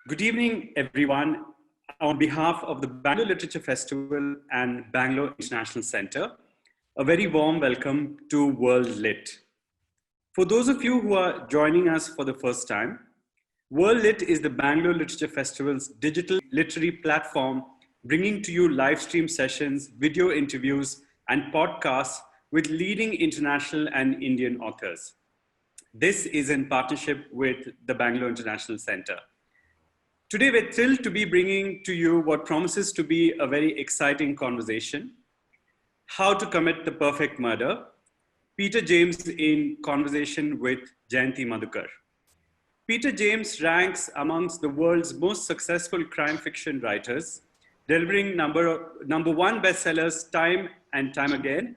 Good evening, everyone. On behalf of the Bangalore Literature Festival and Bangalore International Centre, a very warm welcome to WorldLit. For those of you who are joining us for the first time, WorldLit is the Bangalore Literature Festival's digital literary platform, bringing to you live stream sessions, video interviews, and podcasts with leading international and Indian authors. This is in partnership with the Bangalore International Centre. Today, we're thrilled to be bringing to you what promises to be a very exciting conversation: how to commit the perfect murder. Peter James in conversation with Jayanthi Madhukar. Peter James ranks amongst the world's most successful crime fiction writers, delivering number one bestsellers time and time again.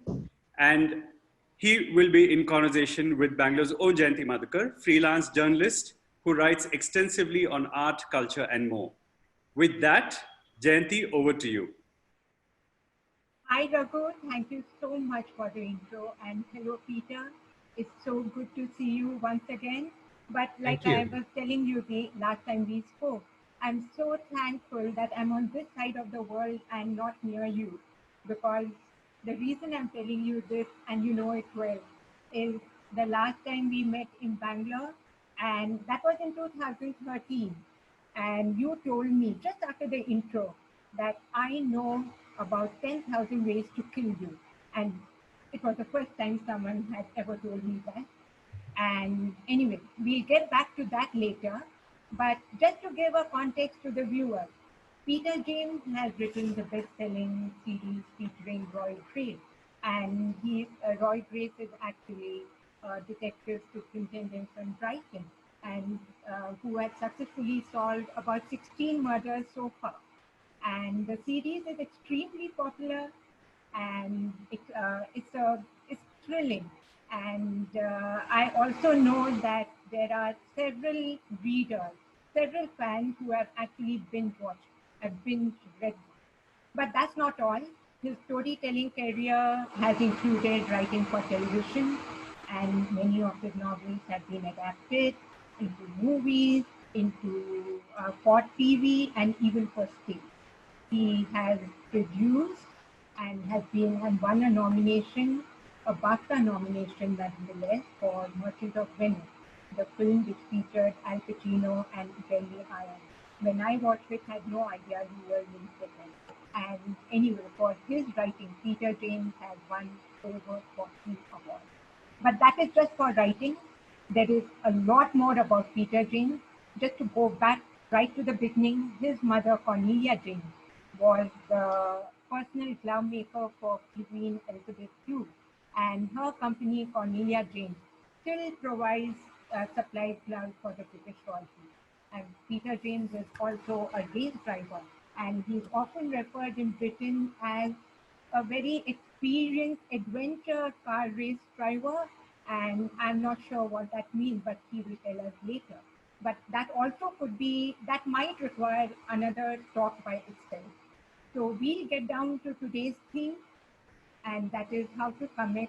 And he will be in conversation with Bangalore's own Jayanthi Madhukar, freelance journalist who writes extensively on art, culture, and more. With that, Jayanthi, over to you. Hi, Raghu. Thank you so much for the intro. And hello, Peter. It's so good to see you once again. But like I was telling you the last time we spoke, I'm so thankful that I'm on this side of the world and not near you. Because the reason I'm telling you this, and you know it well, is the last time we met in Bangalore, and that was in 2013. And you told me just after the intro that I know about 10,000 ways to kill you. And it was the first time someone had ever told me that. And anyway, we'll get back to that later. But just to give a context to the viewer, Peter James has written the best-selling series featuring Roy Grace. And Roy Grace is actually a detective superintendent from Brighton, and who had successfully solved about 16 murders so far. And the series is extremely popular, and it's thrilling. And I also know that there are several readers, several fans who have actually binge read. But that's not all. His storytelling career has included writing for television, and many of his novels have been adapted into movies, into for TV, and even for stage. He has produced and has won a nomination, a BAFTA nomination nonetheless, for Merchant of Venice, the film which featured Al Pacino and Jeremy Irons. When I watched it, I had no idea who were linked with him. And anyway, for his writing, Peter James has won over 40 awards. But that is just for writing. There is a lot more about Peter James. Just to go back right to the beginning, his mother, Cornelia James, was the personal glove maker for Queen Elizabeth II. And her company, Cornelia James, still provides supplies gloves for the British royalty. And Peter James is also a race driver, and he's often referred in Britain as a very experienced adventure car race driver. And I'm not sure what that means, but he will tell us later. But that also that might require another talk by itself. So we'll get down to today's theme, and that is how to commit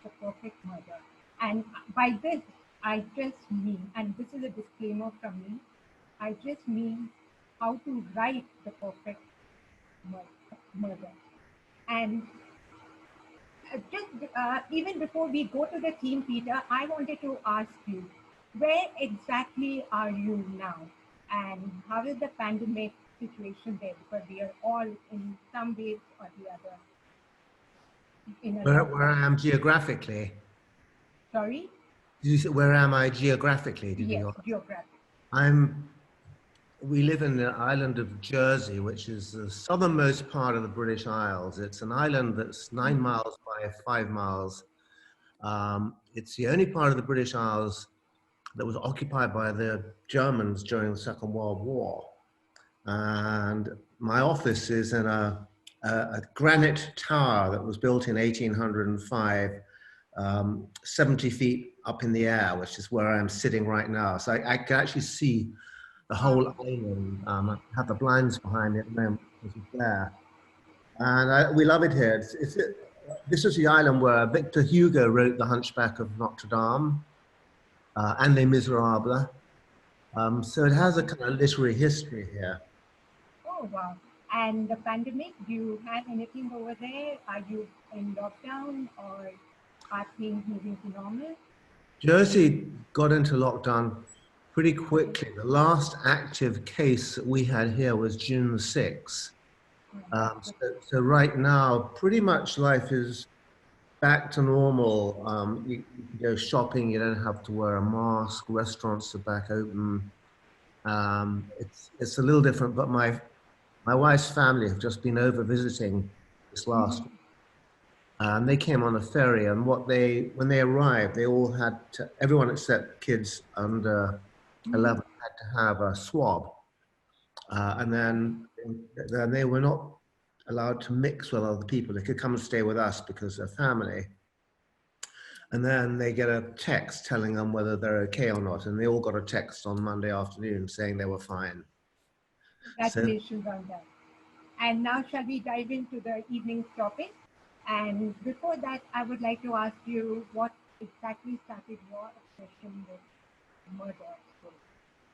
the perfect murder. And by this, I just mean, and this is a disclaimer from me, I just mean how to write the perfect murder. And even before we go to the theme, Peter, I wanted to ask you, where exactly are you now? And how is the pandemic situation there? Because we are all in some ways or the other. Where I am geographically? Sorry? Did you say, where am I geographically? Yes, geographically. We live in the island of Jersey, which is the southernmost part of the British Isles. It's an island that's 9 miles by 5 miles. It's the only part of the British Isles that was occupied by the Germans during the Second World War. And my office is in a granite tower that was built in 1805, 70 feet up in the air, which is where I'm sitting right now. So I can actually see the whole island. I have the blinds behind me at the moment, which is there. And we love it here. This is the island where Victor Hugo wrote The Hunchback of Notre Dame and Les Miserables. So it has a kind of literary history here. Oh, wow. And the pandemic, do you have anything over there? Are you in lockdown or are things moving to normal? Jersey got into lockdown pretty Okay. quickly. The last active case that we had here was June the 6th. Oh, that's good. So right now, pretty much life is back to normal. You can go shopping, you don't have to wear a mask, restaurants are back open. It's a little different, but my wife's family have just been over visiting this last week. And they came on a ferry, and when they arrived, they all had to, everyone except kids under 11 had to have a swab. And then they were not allowed to mix with other people. They could come and stay with us because they're family. And then they get a text telling them whether they're okay or not. And they all got a text on Monday afternoon saying they were fine. So Congratulations on that. And now shall we dive into the evening's topic? And before that, I would like to ask you what exactly started your obsession with murder stories.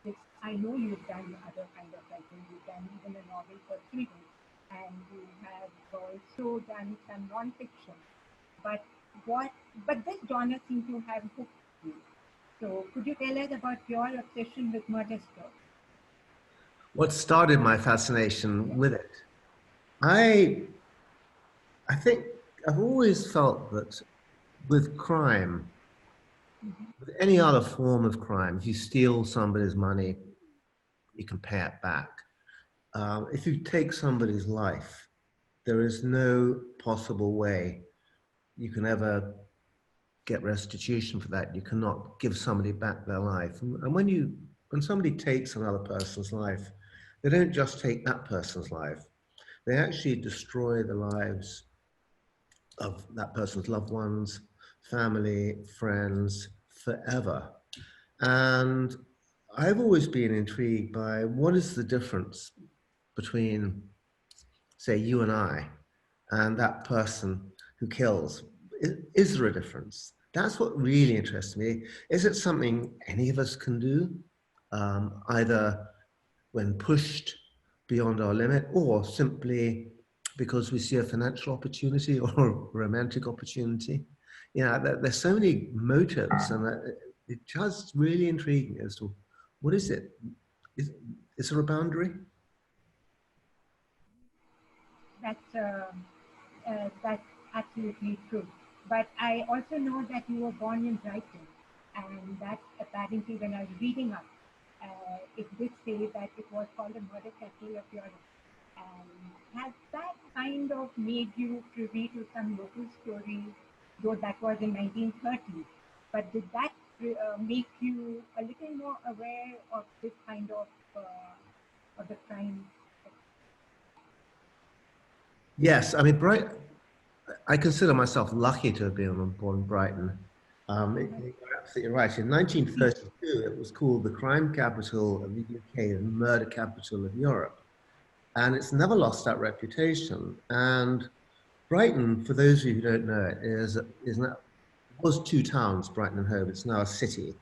Which I know you've done other kind of writing. You've done even a novel for children, and you have also done some non-fiction. But what? But this genre seems to have hooked you. So could you tell us about your obsession with murder stories? what started my fascination with it? I I think I've always felt that with crime, with any other form of crime, if you steal somebody's money, you can pay it back. If you take somebody's life, there is no possible way you can ever get restitution for that. You cannot give somebody back their life. And when somebody takes another person's life, they don't just take that person's life. They actually destroy the lives of that person's loved ones, family, friends, forever. And I've always been intrigued by what is the difference between, say, you and I and that person who kills. Is there a difference? That's what really interests me. Is it something any of us can do, either when pushed beyond our limit or simply because we see a financial opportunity or a romantic opportunity? There's so many motives, and it just really intriguing as to what is it? Is there a boundary? That's absolutely true. But I also know that you were born in Brighton, and that apparently, when I was reading up, it did say that it was called the murder capital of Europe. And has that kind of made you privy to some local stories, though that was in 1930? But did that make you a little more aware of this kind of the crime? Yes, I mean, I consider myself lucky to have been born in Brighton. You're absolutely right. In 1932, it was called the crime capital of the UK and murder capital of Europe. And it's never lost that reputation. And Brighton, for those of you who don't know it, is now, was two towns, Brighton and Hove. It's now a city.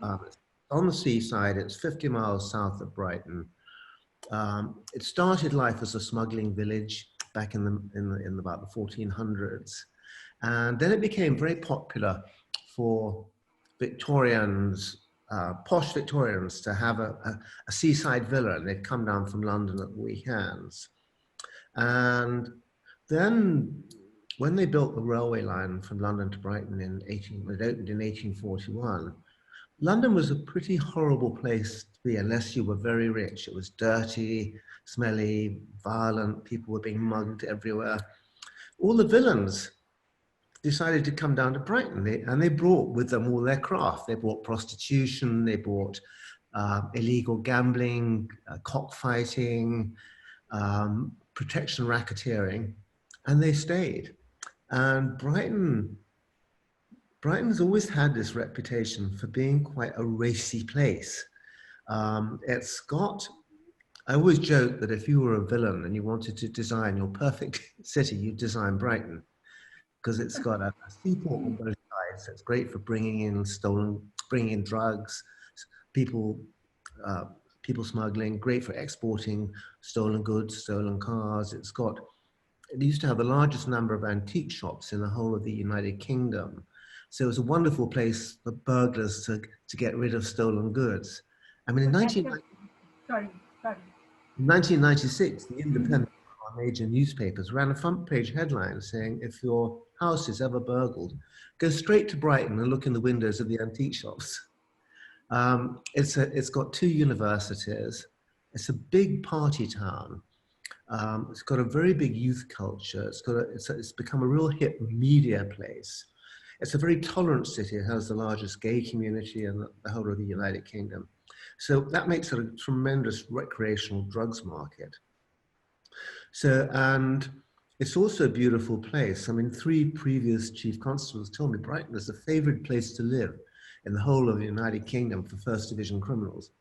It's on the seaside. It's 50 miles south of Brighton. It started life as a smuggling village back in about the 1400s, and then it became very popular for Victorians, posh Victorians, to have a seaside villa, and they'd come down from London at the weekends. And then when they built the railway line from London to Brighton it opened in 1841, London was a pretty horrible place to be unless you were very rich. It was dirty, smelly, violent, people were being mugged everywhere. All the villains decided to come down to Brighton, and they brought with them all their craft. They brought prostitution, they brought illegal gambling, cockfighting, protection racketeering, and they stayed. And Brighton's always had this reputation for being quite a racy place. I always joke that if you were a villain and you wanted to design your perfect city, you'd design Brighton, because it's got a seaport on both sides. So it's great for bringing in drugs. People people smuggling, great for exporting stolen goods, stolen cars. It used to have the largest number of antique shops in the whole of the United Kingdom. So it was a wonderful place for burglars to get rid of stolen goods. I mean, in 1996, the Independent, our major newspapers, ran a front page headline saying, if your house is ever burgled, go straight to Brighton and look in the windows of the antique shops. It's got 2 universities. It's a big party town. It's got a very big youth culture. It's become a real hip media place. It's a very tolerant city. It has the largest gay community in the whole of the United Kingdom. So that makes it a tremendous recreational drugs market. So, and it's also a beautiful place. I mean, 3 previous chief constables told me Brighton is the favorite place to live in the whole of the United Kingdom for first division criminals.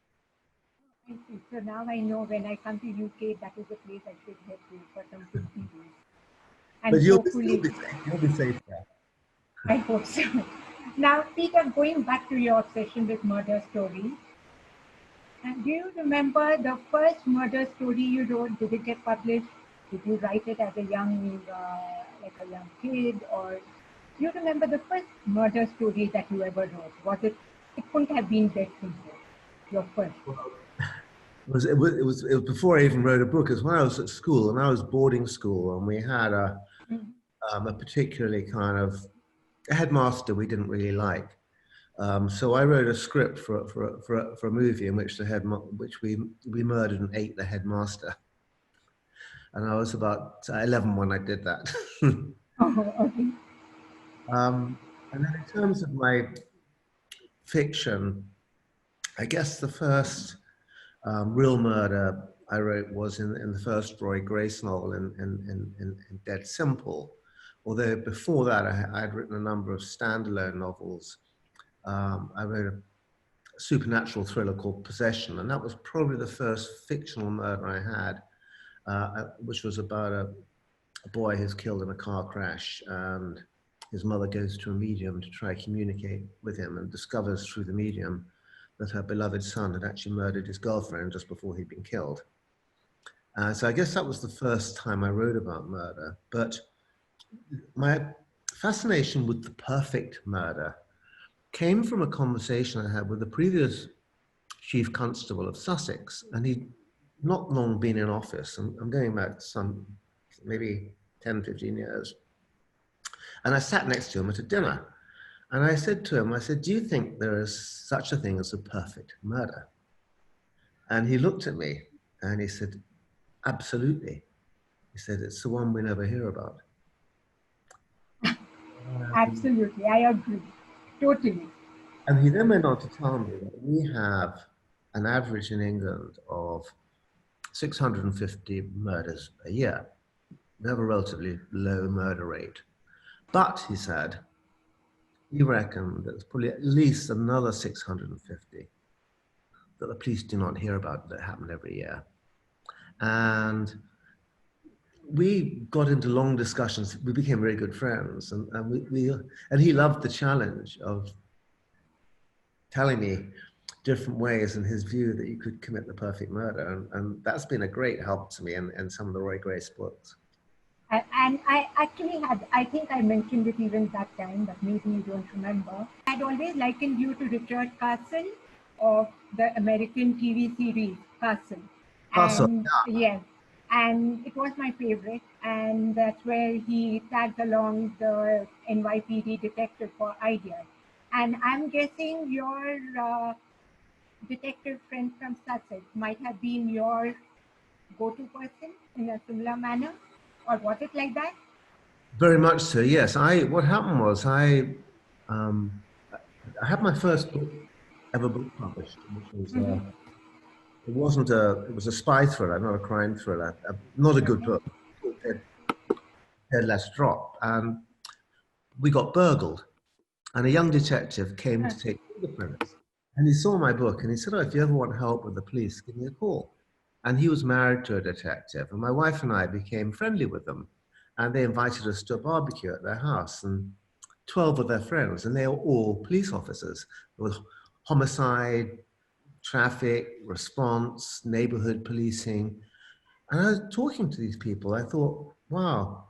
So now I know when I come to UK, that is the place I should head to for some good videos. And but you'll be safe there. I hope so. Now, Peter, going back to your obsession with murder stories, do you remember the first murder story you wrote? Did it get published? Did you write it as a young, like a young kid? Or do you remember the first murder story that you ever wrote? Was it? It couldn't have been Dead Simple. Your first. It was before I even wrote a book. It was when I was at school, and I was boarding school, and we had a particularly kind of headmaster we didn't really like. So I wrote a script for a movie in which we murdered and ate the headmaster. And I was about 11 when I did that. Oh, okay. And then in terms of my fiction, I guess the first real murder I wrote was in the first Roy Grace novel in Dead Simple. Although before that, I had written a number of standalone novels. I wrote a supernatural thriller called Possession, and that was probably the first fictional murder I had, which was about a boy who's killed in a car crash, and his mother goes to a medium to try to communicate with him and discovers through the medium that her beloved son had actually murdered his girlfriend just before he'd been killed. So I guess that was the first time I wrote about murder. But my fascination with the perfect murder came from a conversation I had with the previous chief constable of Sussex, and he'd not long been in office. I'm going back some maybe 10, 15 years. And I sat next to him at a dinner, and I said to him, I said, do you think there is such a thing as a perfect murder? And he looked at me and he said, absolutely. He said, it's the one we never hear about. Absolutely, I agree, totally. And he then went on to tell me that we have an average in England of 650 murders a year. We have a relatively low murder rate. But, he said, he reckoned there's probably at least another 650 that the police do not hear about that happen every year. And we got into long discussions. We became very good friends, and he loved the challenge of telling me different ways in his view that you could commit the perfect murder. And that's been a great help to me in some of the Roy Grace books. And I actually I think I mentioned it even that time, but maybe you don't remember. I'd always likened you to Richard Carson of the American TV series Carson. Carson, yeah. Yes, and it was my favorite. And that's where he tagged along the NYPD detective for ideas. And I'm guessing your detective friend from Sussex might have been your go-to person in a similar manner. Or was it like that? Very much so, yes. What happened was I had my first book, ever book published, which was, it was a spy thriller, not a crime thriller, not a good book, Head Less Drop. And we got burgled, and a young detective came to take fingerprints. And he saw my book and he said, oh, if you ever want help with the police, give me a call. And he was married to a detective, and my wife and I became friendly with them. And they invited us to a barbecue at their house, and 12 of their friends, and they were all police officers. There was homicide, traffic, response, neighborhood policing. And I was talking to these people. I thought, wow,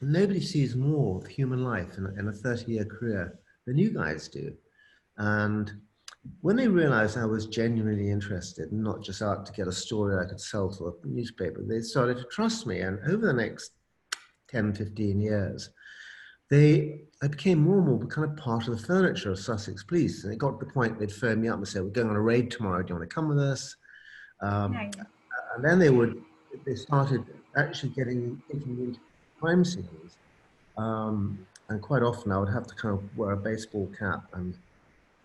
nobody sees more of human life in a 30-year career than you guys do. And when they realized I was genuinely interested and not just out to get a story I could sell to a newspaper, they started to trust me. And over the next 10, 15 years, I became more and more kind of part of the furniture of Sussex Police. And it got to the point they'd phone me up and say, we're going on a raid tomorrow, do you want to come with us? Nice. And then they started actually taking me into crime scenes. And quite often I would have to kind of wear a baseball cap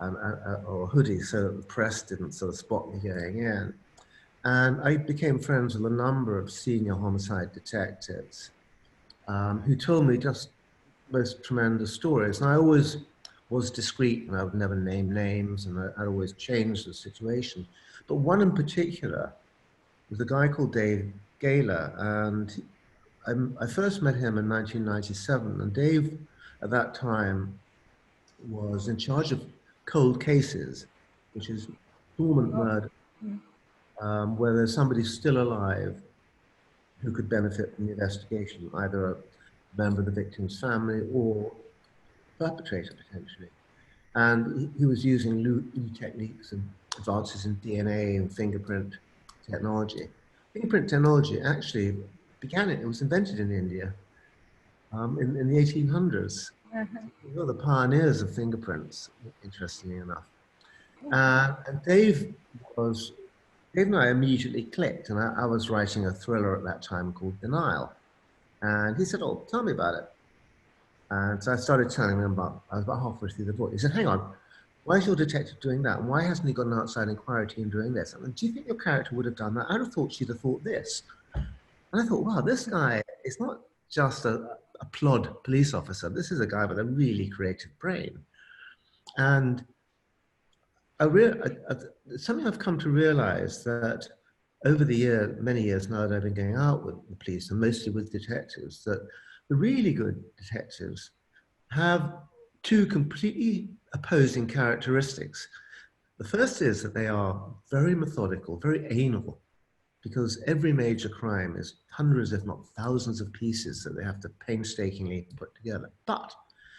or a hoodie so that the press didn't sort of spot me going in. And I became friends with a number of senior homicide detectives who told me just most tremendous stories. And I always was discreet and I would never name names and I'd always change the situation. But one in particular was a guy called Dave Gaylor. And I first met him in 1997. And Dave, at that time, was in charge of cold cases, which is dormant murder, where there's somebody still alive who could benefit from the investigation, either a member of the victim's family or perpetrator potentially. And he was using new techniques and advances in DNA and fingerprint technology. Fingerprint technology actually it was invented in India in the 1800s. We were the pioneers of fingerprints, interestingly enough. And Dave and I immediately clicked, and I was writing a thriller at that time called Denial. And he said, oh, tell me about it. And so I started telling him I was about halfway through the book. He said, hang on, why is your detective doing that? And why hasn't he got an outside inquiry team doing this? And do you think your character would have done that? I'd have thought she'd have thought this. And I thought, wow, this guy is not just a plod police officer. This is a guy with a really creative brain. And something I've come to realize that over the many years now that I've been going out with the police and mostly with detectives, that the really good detectives have two completely opposing characteristics. The first is that they are very methodical, very anal, because every major crime is hundreds, if not thousands of pieces that they have to painstakingly put together. But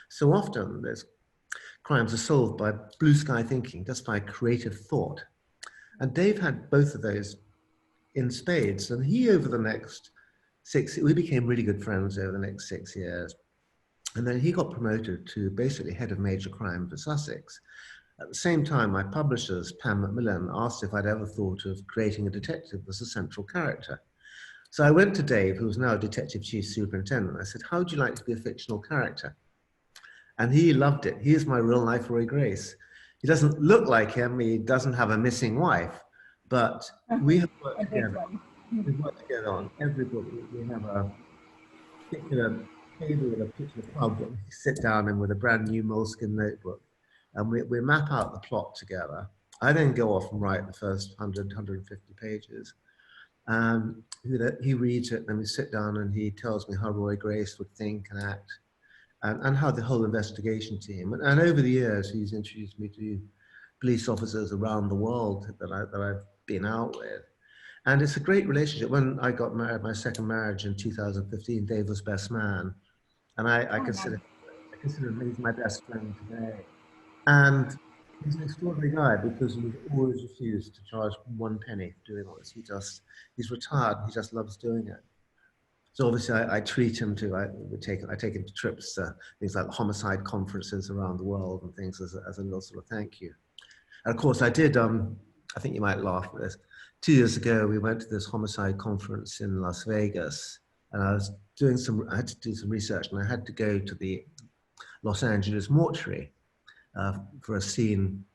so often there's crimes are solved by blue sky thinking, just by creative thought. And Dave had both of those in spades. And he, over the next we became really good friends over the next 6 years. And then he got promoted to basically head of major crime for Sussex. At the same time, my publishers, Pam Macmillan, asked if I'd ever thought of creating a detective as a central character. So I went to Dave, who was now Detective Chief Superintendent. I said, how would you like to be a fictional character? And he loved it. He is my real life Roy Grace. He doesn't look like him. He doesn't have a missing wife, but we have worked together. We've worked together on every book. We have a particular table in a particular pub that we sit down in with a brand new moleskin notebook, and we map out the plot together. I then go off and write the first 100, 150 pages. He reads it, and then we sit down and he tells me how Roy Grace would think and act. And how the whole investigation team, and over the years, he's introduced me to police officers around the world that I've been out with. And it's a great relationship. When I got married, my second marriage in 2015, Dave was best man. And I consider him, he's my best friend today. And he's an extraordinary guy because he's always refused to charge one penny for doing all this. He's retired, he just loves doing it. So obviously I treat him to, I take him to trips, things like homicide conferences around the world and things as a little sort of thank you. And of course I did, I think you might laugh at this. 2 years ago, we went to this homicide conference in Las Vegas, and I had to do some research, and I had to go to the Los Angeles mortuary for a scene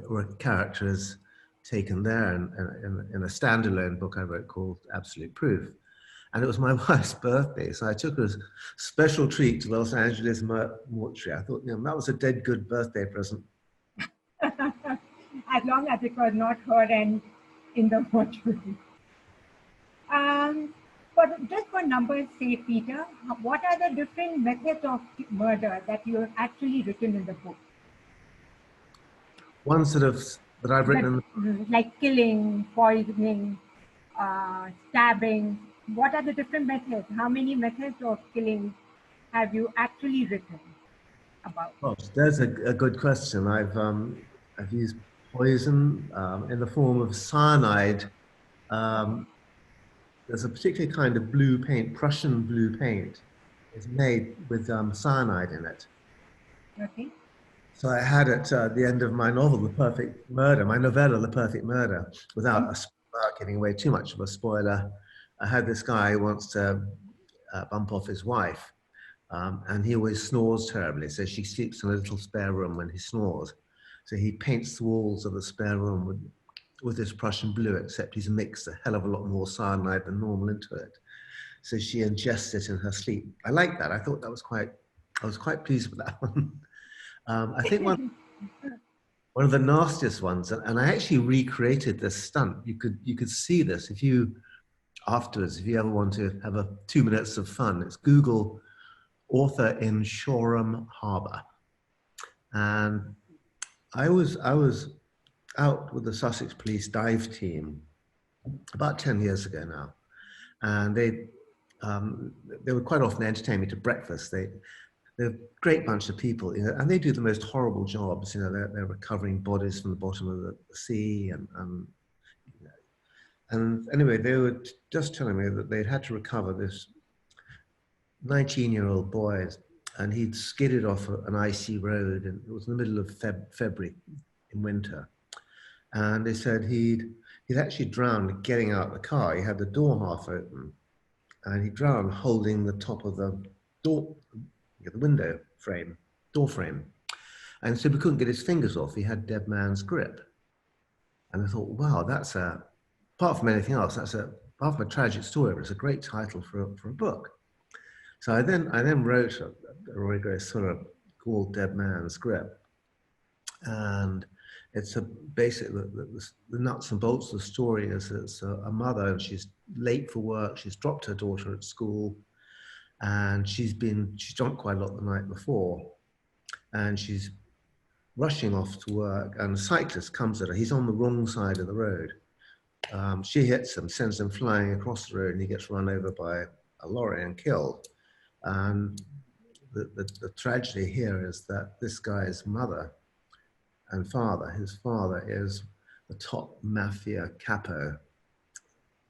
where a character is taken there in a standalone book I wrote called Absolute Proof. And it was my wife's birthday, so I took a special treat to the Los Angeles mortuary. I thought, that was a dead good birthday present. As long as it was not her and in the mortuary. But just for numbers' sake, Peter, what are the different methods of murder that you have actually written in the book? One sort of that I've written. Like killing, poisoning, stabbing. What are the different methods? How many methods of killing have you actually written about? Oh, there's a good question. I've used poison in the form of cyanide. Um, there's a particular kind of blue paint, Prussian blue paint. It's made with cyanide in it. Okay. So I had it at the end of my novel, The Perfect Murder, my novella, The Perfect Murder, without giving away too much of a spoiler. I had this guy who wants to bump off his wife, and he always snores terribly. So she sleeps in a little spare room when he snores. So he paints the walls of the spare room with this Prussian blue, except he's mixed a hell of a lot more cyanide than normal into it. So she ingests it in her sleep. I like that. I thought that was I was quite pleased with that one. I think one of the nastiest ones, and I actually recreated this stunt. You could see this if you afterwards, if you ever want to have 2 minutes of fun. It's Google author in Shoreham Harbour, and I was out with the Sussex Police dive team about 10 years ago now, and they would quite often entertain me to breakfast. They're a great bunch of people, you know, and they do the most horrible jobs. You know, they're recovering bodies from the bottom of the sea, you know. And anyway, they were just telling me that they'd had to recover this 19-year-old boy, and he'd skidded off an icy road, and it was in the middle of February in winter. And they said he'd actually drowned getting out of the car. He had the door half open, and he drowned holding the top of the door, the window frame, door frame. And so we couldn't get his fingers off. He had dead man's grip. And I thought, wow, apart from anything else, apart from a tragic story, but it's a great title for a book. So I then wrote a Roy Grace sort of called Dead Man's Grip. And it's basically the nuts and bolts of the story is it's a mother, and she's late for work. She's dropped her daughter at school, and she's drunk quite a lot the night before, and she's rushing off to work, and a cyclist comes at her. He's on the wrong side of the road. She hits him, sends him flying across the road, and he gets run over by a lorry and killed. And the tragedy here is that this guy's mother and father, his father is the top mafia capo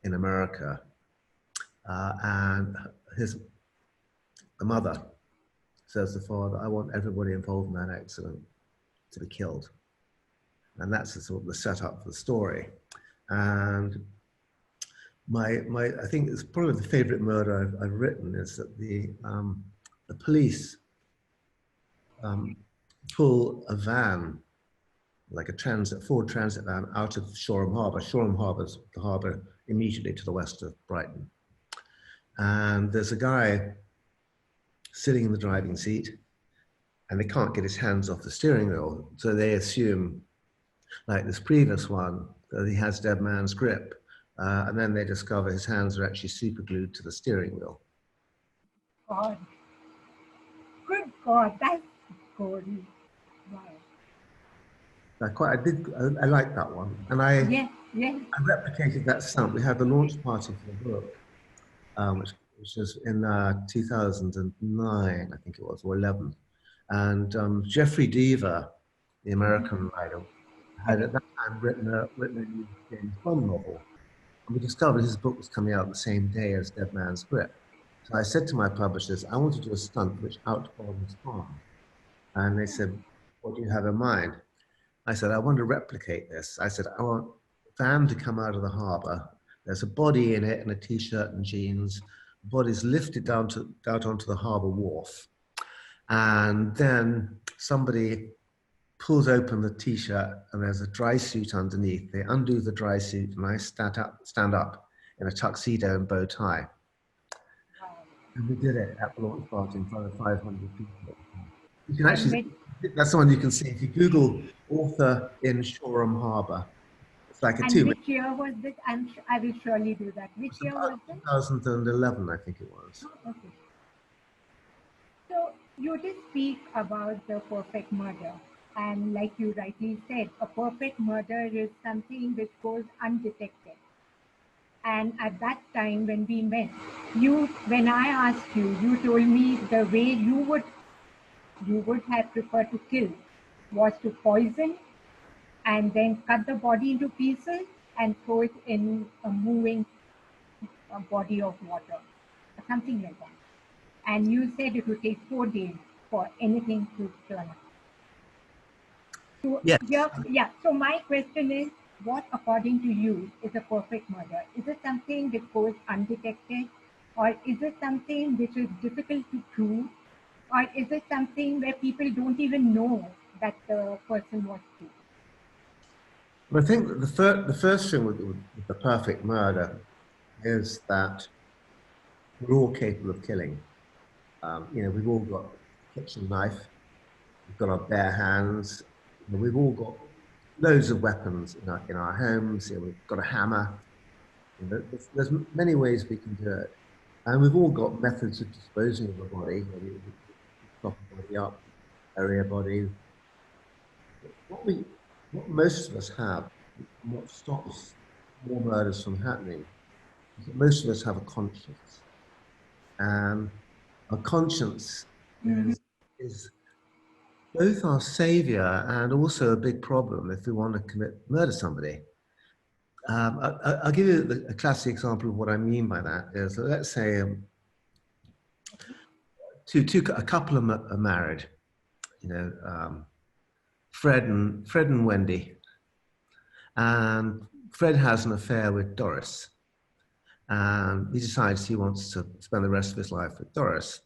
in America, and the mother says to the father, "I want everybody involved in that accident to be killed." And that's sort of the setup for the story. And I think it's probably the favorite murder I've written is that the police pull a van, like a Ford Transit van, out of Shoreham Harbour. Shoreham Harbour is the harbour immediately to the west of Brighton. And there's a guy sitting in the driving seat, and they can't get his hands off the steering wheel. So they assume, like this previous one, that he has dead man's grip. And then they discover his hands are actually super glued to the steering wheel. God. Good God, that's good. Wow. I like that one. And I replicated that stunt. We had the launch party for the book, which was in 2009, I think it was, or 11. And Jeffrey Deaver, the American writer, had at that time written a new James Bond novel. And we discovered his book was coming out the same day as Dead Man's Grip. So I said to my publishers, I want to do a stunt which outbombs Bond. And they said, what do you have in mind? I said, I want to replicate this. I said, I want a van to come out of the harbour. There's a body in it in a t-shirt and jeans. The body's lifted out onto the harbour wharf. And then somebody pulls open the t-shirt and there's a dry suit underneath. They undo the dry suit and I stand up in a tuxedo and bow tie. And we did it at the launch party in front of 500 people. You can actually, that's the one you can see. If you Google author in Shoreham Harbour, it's like a 2 minute. Which year was this? I will surely do that. Which year was this? 2011, I think it was. Oh, okay. So you did speak about The Perfect Murder. And like you rightly said, a perfect murder is something which goes undetected. And at that time when we met, when I asked you, you told me the way you would have preferred to kill was to poison and then cut the body into pieces and throw it in a moving body of water, something like that. And you said it would take 4 days for anything to turn up. So, Yes. So my question is, what, according to you, is a perfect murder? Is it something that goes undetected, or is it something which is difficult to prove, or is it something where people don't even know that the person was killed? But I think that the first thing with the perfect murder is that we're all capable of killing. We've all got a kitchen knife, we've got our bare hands, we've all got loads of weapons in our homes. We've got a hammer. There's many ways we can do it, and we've all got methods of disposing of a body. We chop a body up, bury a body. What most of us have, and what stops more murders from happening, is that most of us have a conscience, and our conscience Mhm. is both our savior and also a big problem if we want to murder somebody. I'll give you a classic example of what I mean by that. Is that, let's say a couple are married, Fred and Wendy, and Fred has an affair with Doris, and he decides he wants to spend the rest of his life with Doris.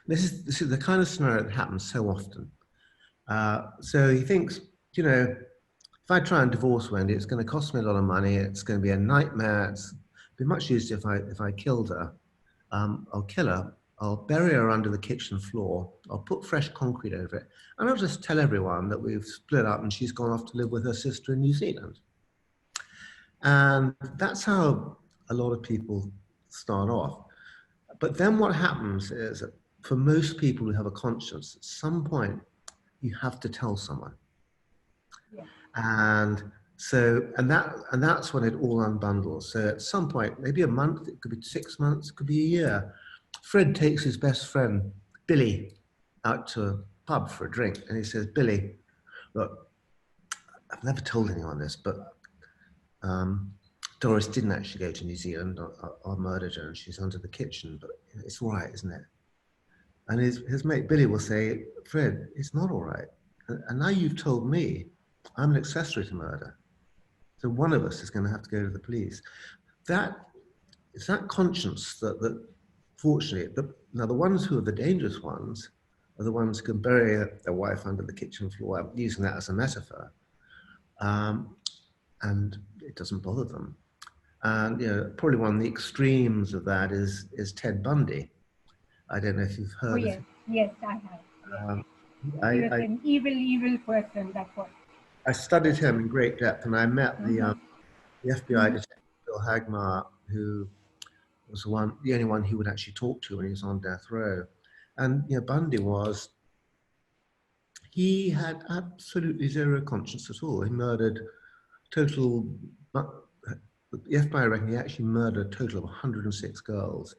This is the kind of scenario that happens so often. So he thinks, if I try and divorce Wendy, it's going to cost me a lot of money. It's going to be a nightmare. It'd be much easier if I killed her. I'll kill her. I'll bury her under the kitchen floor. I'll put fresh concrete over it. And I'll just tell everyone that we've split up and she's gone off to live with her sister in New Zealand. And that's how a lot of people start off. But then what happens is that for most people who have a conscience, at some point, you have to tell someone. Yeah. And that's when it all unbundles. So at some point, maybe a month, it could be 6 months, it could be a year, Fred takes his best friend, Billy, out to a pub for a drink. And he says, Billy, look, I've never told anyone this, but Doris didn't actually go to New Zealand. I murdered her and she's under the kitchen, but it's all right, isn't it? And his mate Billy will say, Fred, it's not all right. And now you've told me I'm an accessory to murder. So one of us is going to have to go to the police. It's that conscience that fortunately, now the ones who are the dangerous ones are the ones who can bury their wife under the kitchen floor. I'm using that as a metaphor. And it doesn't bother them. And probably one of the extremes of that is Ted Bundy. I don't know if you've heard of him. Yes, I have. Yes. Um, He was I, an evil person. That's what. I studied him in great depth, and I met the FBI detective Bill Hagmar, who was the only one he would actually talk to when he was on death row. And Bundy he had absolutely zero conscience at all. He murdered total. The FBI reckon he actually murdered a total of 106 girls.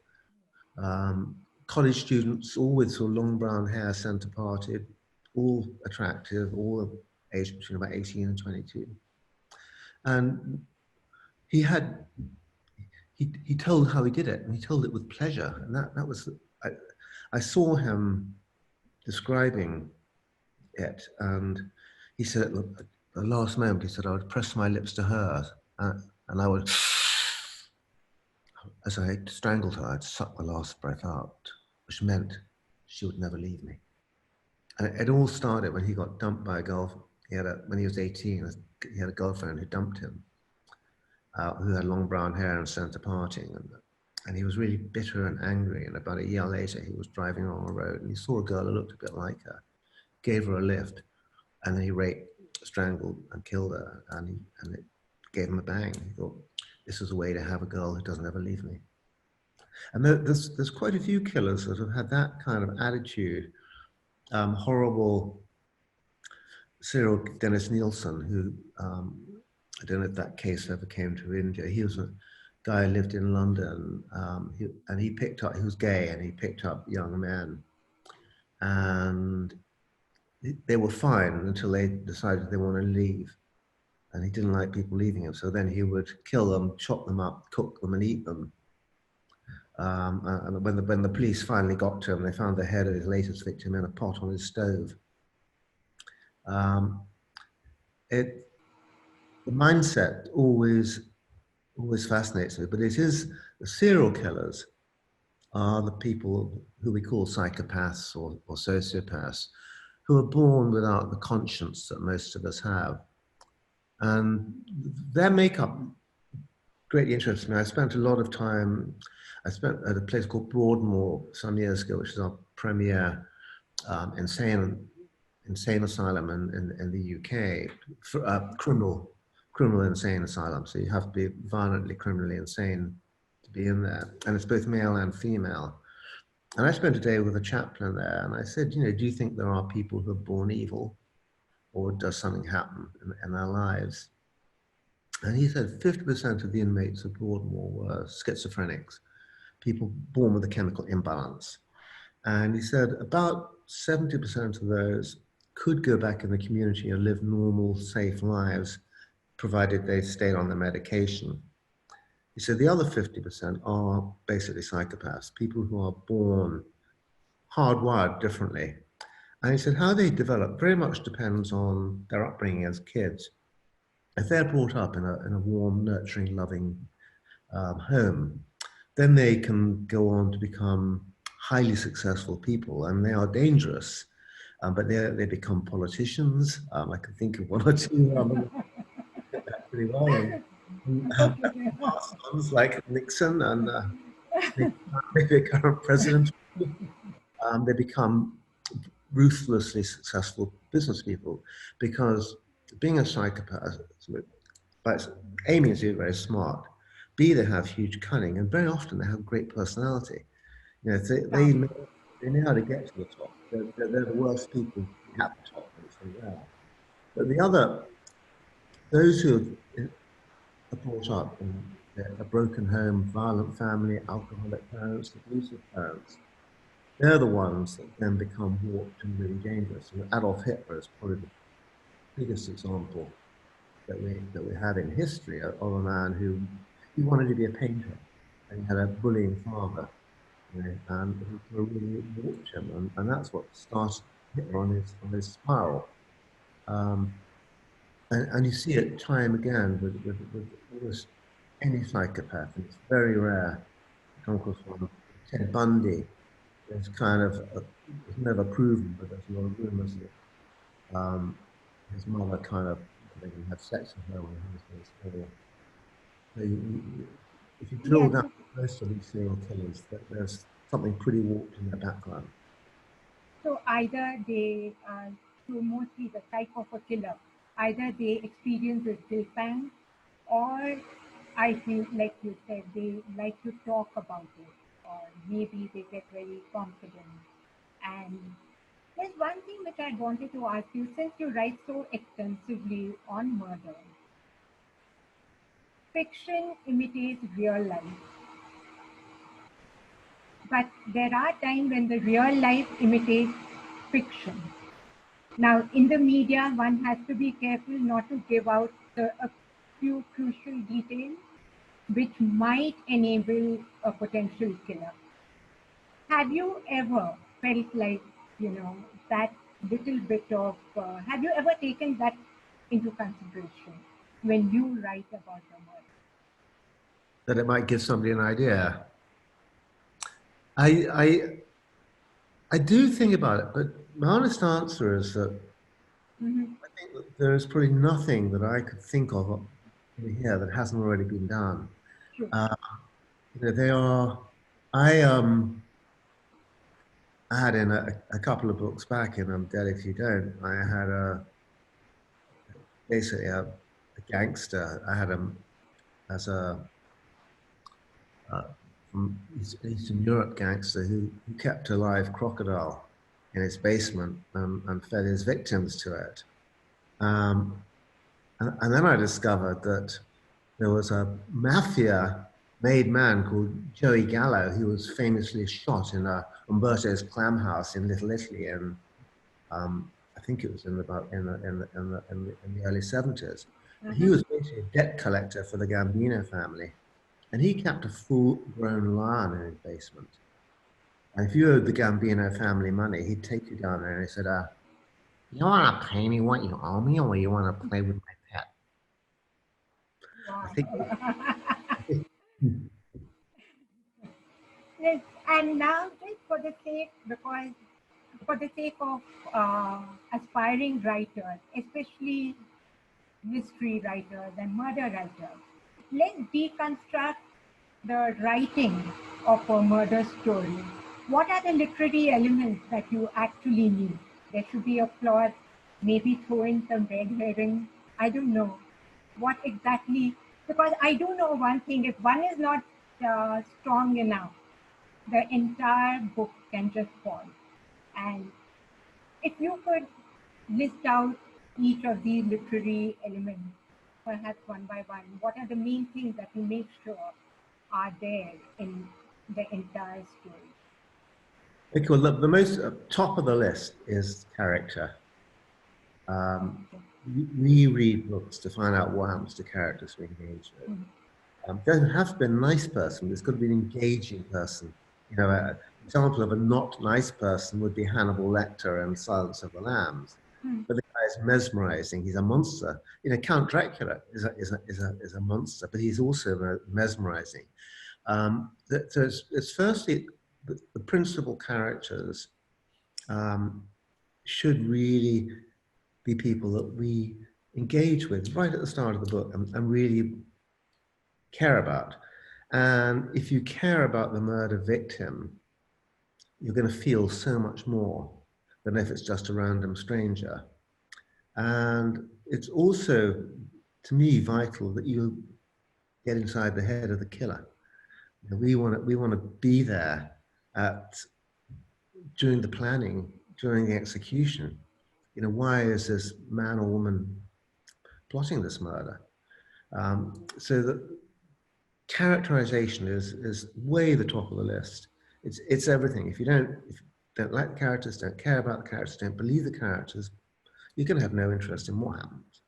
College students, all with sort of long brown hair, centre parted, all attractive, all aged between about 18 and 22. And he told how he did it, and he told it with pleasure. And that was, I saw him describing it, and he said at the last moment, he said, I would press my lips to hers, and I would, as I strangled her, I'd suck the last breath out, which meant she would never leave me. And it all started when he got dumped by a girl. When he was 18, he had a girlfriend who dumped him, who had long brown hair and centre parting. And he was really bitter and angry. And about a year later, he was driving along a road and he saw a girl who looked a bit like her, gave her a lift, and then he raped, strangled, and killed her. And it gave him a bang. He thought, this is a way to have a girl who doesn't ever leave me. And there's quite a few killers that have had that kind of attitude, horrible. serial Dennis Nielsen, who I don't know if that case ever came to India. He was a guy who lived in London, and he picked up, he was gay, and he picked up young men, and they were fine until they decided they want to leave. And he didn't like people leaving him. So then he would kill them, chop them up, cook them, and eat them. And when the police finally got to him, they found the head of his latest victim in a pot on his stove. The mindset always fascinates me, but it is the serial killers are the people who we call psychopaths or sociopaths, who are born without the conscience that most of us have. And their makeup greatly interests me. I spent a lot of time, I spent at a place called Broadmoor some years ago, which is our premier insane asylum in the UK, for, criminal insane asylum. So you have to be violently criminally insane to be in there. And it's both male and female. And I spent a day with a chaplain there, and I said, you know, do you think there are people who are born evil, or does something happen in their lives? And he said 50% of the inmates of Broadmoor were schizophrenics, people born with a chemical imbalance. And he said about 70% of those could go back in the community and live normal, safe lives, provided they stayed on the medication. He said the other 50% are basically psychopaths, people who are born hardwired differently. And he said how they develop very much depends on their upbringing as kids. If they're brought up in a warm, nurturing, loving home, then they can go on to become highly successful people, and they are dangerous, but they become politicians. I can think of one or two pretty well. Ones like Nixon and maybe a current president. They become ruthlessly successful business people because being a psychopath, but A means you're very smart. B, they have huge cunning, and very often they have great personality. You know, they know how to get to the top. They're the worst people at the top, but the other, those who are brought up in a broken home, violent family, alcoholic parents, abusive parents, they're the ones that then become warped and really dangerous. And Adolf Hitler is probably the biggest example that we have in history of a man who he wanted to be a painter, and he had a bullying father, you know, and he really warped him, and that's what started Hitler on his spiral. And you see it time again with almost any psychopath, and it's very rare. Come across one. Ted Bundy is kind of it's never proven, but there's a lot of rumors that his mother kind of had sex with her when he was small. So if you drill down most of these serial killers, there's something pretty warped in their background. So either they, so mostly the type of a killer, either they experience a guilt pang, or I think, like you said, they like to talk about it, or maybe they get very confident. And there's one thing which I wanted to ask you, since you write so extensively on murder, fiction imitates real life. But there are times when the real life imitates fiction. Now, in the media, one has to be careful not to give out a few crucial details which might enable a potential killer. Have you ever felt like, that little bit of, have you ever taken that into consideration when you write about the murder? That it might give somebody an idea. I do think about it, but my honest answer is that I think that there is probably nothing that I could think of in here that hasn't already been done. Sure. They are. I had in a couple of books back in Dead If You Don't. I had basically a gangster. I had him as a from Eastern Europe gangster who kept a live crocodile in his basement and fed his victims to it. And then I discovered that there was a mafia-made man called Joey Gallo, who was famously shot in a Umberto's clam house in Little Italy, and I think it was in the early 70s. He was basically a debt collector for the Gambino family, and he kept a full-grown lion in his basement. And if you owed the Gambino family money, he'd take you down there and he said, "You want to pay me what you owe me, or you want to play with my pet?" Wow. I think. Yes, and now just for the sake of aspiring writers, especially mystery writers and murder writers, let's deconstruct the writing of a murder story. What are the literary elements that you actually need? There should be a plot, maybe throw in some red herring. I don't know what exactly, because I do know one thing: if one is not strong enough, the entire book can just fall. And if you could list out each of these literary elements, perhaps one by one, what are the main things that you make sure are there in the entire story? Okay, well, the most top of the list is character. We read books to find out what happens to characters we engage with. Doesn't have to be a nice person, but it's got to be an engaging person. You know, an example of a not nice person would be Hannibal Lecter in Silence of the Lambs. But the guy is mesmerizing. He's a monster. You know, Count Dracula is a monster, but he's also mesmerizing. So it's firstly the principal characters should really be people that we engage with right at the start of the book and really care about. And if you care about the murder victim, you're going to feel so much more than if it's just a random stranger. And it's also, to me, vital that you get inside the head of the killer. You know, we want to be there during the planning, during the execution. You know, why is this man or woman plotting this murder? So the characterization is way the top of the list. It's everything. If you don't like the characters, don't care about the characters, don't believe the characters, you're going to have no interest in what happens.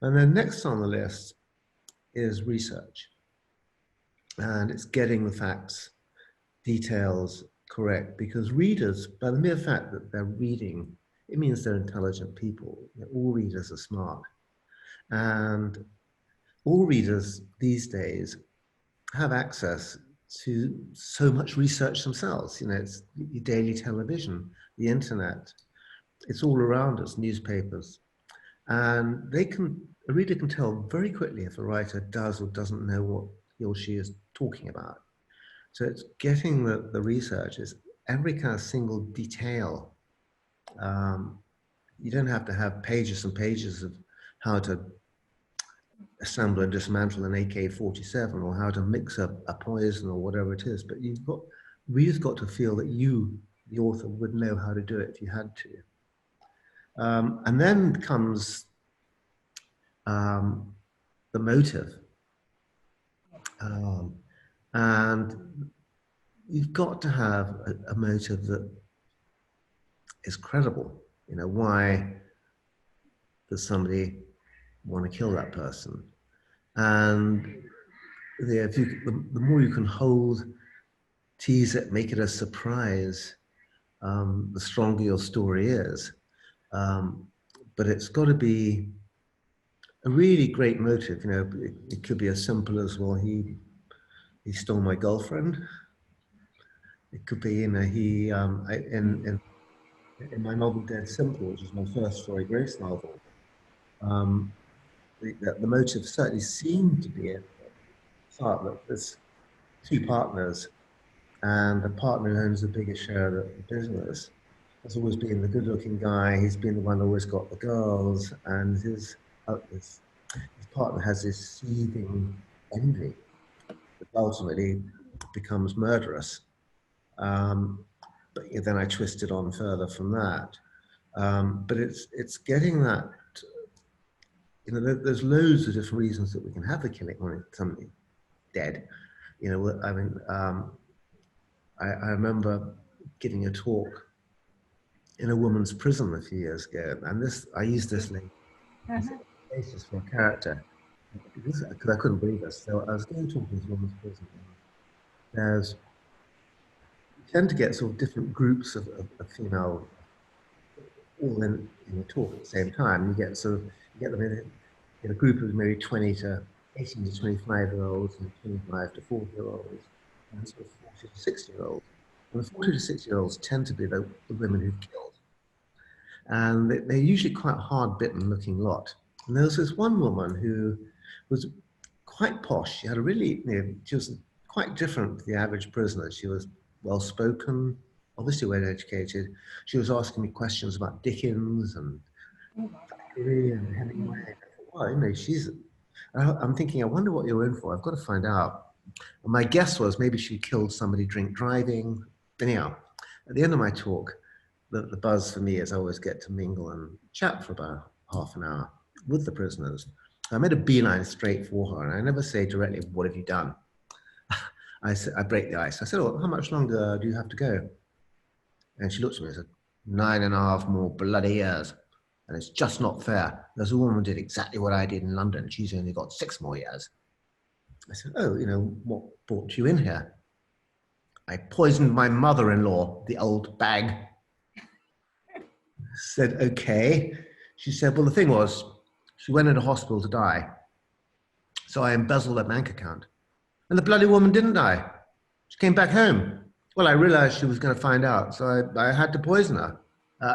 And then next on the list is research. And it's getting the facts, details correct, because readers, by the mere fact that they're reading, it means they're intelligent people. You know, all readers are smart. And all readers these days have access to so much research themselves. You know, it's your daily television, the internet, it's all around us, newspapers. And a reader can tell very quickly if a writer does or doesn't know what he or she is talking about. So it's getting the research, is every kind of single detail. You don't have to have pages and pages of how to assemble and dismantle an AK-47 or how to mix up a poison or whatever it is, but readers got to feel that you, the author, would know how to do it if you had to. And then comes the motive. And you've got to have a motive that is credible. You know, why does somebody want to kill that person? And the more you can hold, tease it, make it a surprise, the stronger your story is. But it's got to be a really great motive. You know, it could be as simple as, well, he stole my girlfriend. It could be, you know, in my novel Dead Simple, which is my first Roy Grace novel, the motive certainly seemed to be it. Thought that there's two partners, and the partner who owns the biggest share of the business has always been the good-looking guy. He's been the one who always got the girls, and his partner has this seething envy that ultimately becomes murderous. But then I twisted on further from that. But it's getting that you know, there's loads of different reasons that we can have the killing when somebody's dead. You know, I mean, I remember giving a talk in a woman's prison a few years ago, and this I used this link as a basis for a character because I couldn't believe this. So I was going to talk in this woman's prison. And you tend to get sort of different groups of female all in a talk at the same time. You get sort of you get them in a group of maybe 20 to 18 to 25-year-olds and 25 to 40-year-olds and sort of 40 to 60-year-olds. And the 40 to 60-year-olds tend to be the women who've killed. And they're usually quite hard-bitten looking lot. And there was this one woman who was quite posh. She had a really, you know, she was quite different to the average prisoner. She was well-spoken, obviously well-educated. She was asking me questions about Dickens and Thackeray and Hemingway. I thought, well, you know, I'm thinking, I wonder what you're in for. I've got to find out. And my guess was maybe she killed somebody drink driving. Anyhow, at the end of my talk, the buzz for me is I always get to mingle and chat for about half an hour with the prisoners. I made a beeline straight for her, and I never say directly, what have you done? I break the ice. I said, oh, how much longer do you have to go? And she looked at me and said, 9.5 more bloody years. And it's just not fair. There's a woman who did exactly what I did in London. She's only got 6 more years. I said, oh, you know, what brought you in here? I poisoned my mother-in-law, the old bag. Said, okay. She said, well, the thing was, she went into hospital to die. So I embezzled her bank account. And the bloody woman didn't die. She came back home. Well, I realized she was going to find out, so I had to poison her.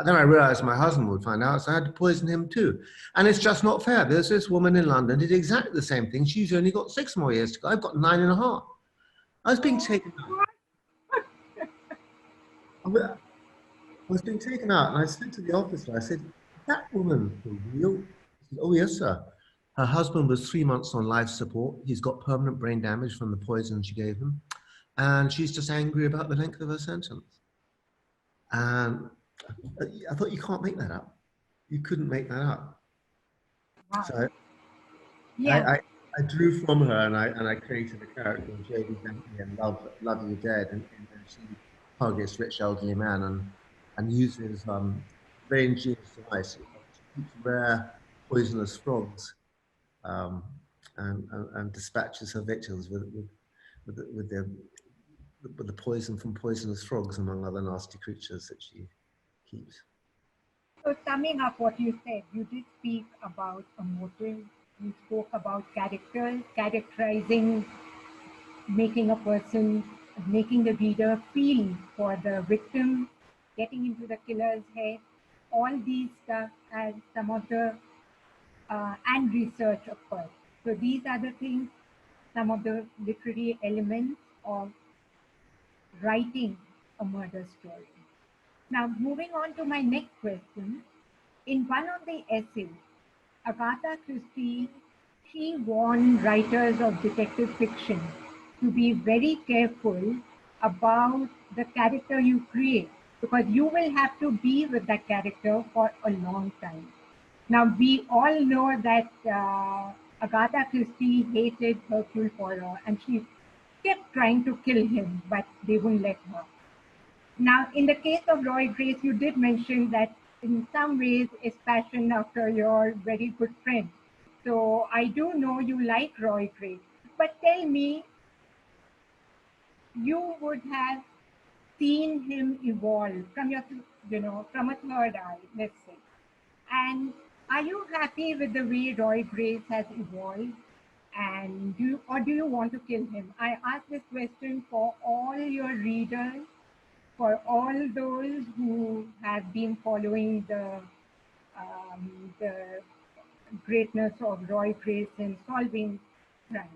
Then I realized my husband would find out, so I had to poison him too. And it's just not fair. There's this woman in London did exactly the same thing. She's only got 6 more years to go. I've got 9.5. I was being taken out. I was being taken out, and I said to the officer, I said, that woman for real? He said, oh, yes, sir. Her husband was 3 months on life support. He's got permanent brain damage from the poison she gave him. And she's just angry about the length of her sentence. And I thought, you can't make that up. You couldn't make that up. Wow. So yeah. I drew from her, and I created a character of J.D. Bentley and Love You Dead, and she targets rich elderly man and uses very ingenious device. She keeps rare poisonous frogs and dispatches her victims with the poison from poisonous frogs, among other nasty creatures that she keeps. So summing up what you said, you did speak about a motive, you spoke about characters, characterizing, making a person, making the reader feel for the victim, getting into the killer's head, all these stuff as some of the, and research of course. So these are the things, some of the literary elements of writing a murder story. Now, moving on to my next question. In one of the essays, Agatha Christie, she warned writers of detective fiction to be very careful about the character you create, because you will have to be with that character for a long time. Now, we all know that Agatha Christie hated Hercule Poirot, and she kept trying to kill him, but they wouldn't let her. Now, in the case of Roy Grace, you did mention that in some ways it's passion after your very good friend. So I do know you like Roy Grace, but tell me, you would have seen him evolve from your, from a third eye, let's say. And are you happy with the way Roy Grace has evolved? And do you want to kill him? I ask this question for all your readers, for all those who have been following the greatness of Roy Grace in solving crime.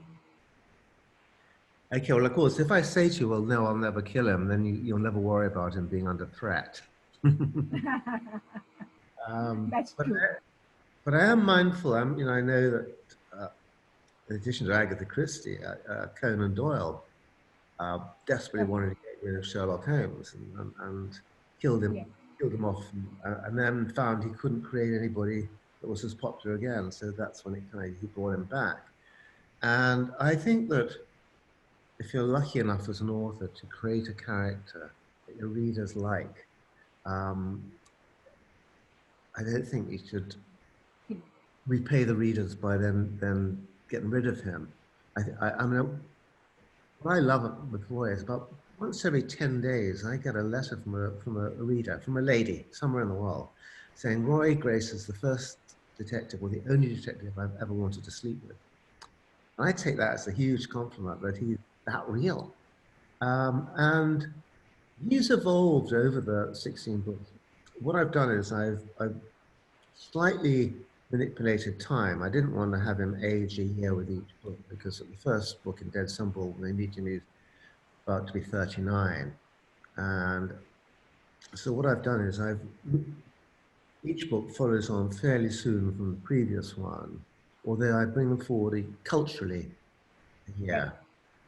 Okay, well, of course, if I say to you, well, no, I'll never kill him, then you'll never worry about him being under threat. That's true. But I am mindful. I know that in addition to Agatha Christie, Conan Doyle desperately wanted to get rid of Sherlock Holmes and killed him off, and then found he couldn't create anybody that was as popular again. So that's when he brought him back. And I think that if you're lucky enough as an author to create a character that your readers like, I don't think you should repay the readers by then getting rid of him. I mean, what I love with Roy is about once every 10 days, I get a letter from a reader, from a lady somewhere in the world, saying Roy Grace is the first detective or the only detective I've ever wanted to sleep with. And I take that as a huge compliment that he's that real. And he's evolved over the 16 books. What I've done is I've slightly manipulated time. I didn't want to have him age a year with each book because at the first book in Dead Simple, they meet him, he's about to be 39. And so what I've done is each book follows on fairly soon from the previous one, although I bring them forward culturally here.